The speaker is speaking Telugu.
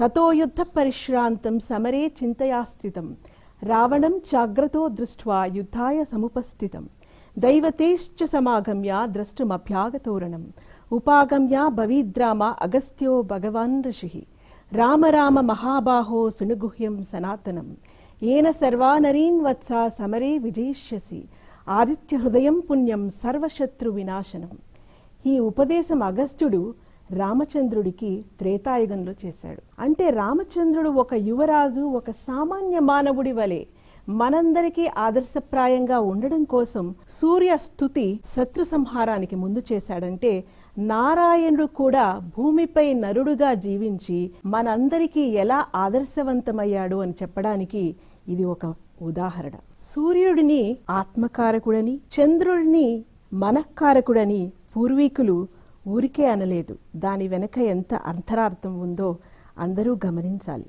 తతో యుద్ధ పరిశ్రాంతం సమరే చింతయా స్థితం రావణం చాగ్రతో దృష్ట్వా యుద్ధాయ సముపస్థితం దైవతేశ్చ సమాగమ్య ద్రష్టుమభ్యాగతోరణం ఉపాగమ్య భవీద్రామ అగస్త్యో భగవాన్ ఋషిః రామ రామ మహాబాహో సునుగుహ్యం సనాతనం ఏన సర్వానరీన్ వత్స సమరే విజయిష్యసి ఆదిత్య హృదయం పుణ్యం సర్వశత్రు వినాశనం. ఈ ఉపదేశం అగస్త్యుడు రామచంద్రుడికి త్రేతాయుగంలో చేశాడు. అంటే రామచంద్రుడు ఒక యువరాజు, ఒక సామాన్య మానవుడి వలె మనందరికీ ఆదర్శప్రాయంగా ఉండడం కోసం సూర్య స్తుతి శత్రు సంహారానికి ముందు చేశాడంటే నారాయణుడు కూడా భూమిపై నరుడుగా జీవించి మనందరికీ ఎలా ఆదర్శవంతమయ్యాడు అని చెప్పడానికి ఇది ఒక ఉదాహరణ. సూర్యుడిని ఆత్మకారకుడని, చంద్రుడిని మనఃకారకుడని పూర్వీకులు ఊరికే అనలేదు. దాని వెనక ఎంత అంతరార్థం ఉందో అందరూ గమనించాలి.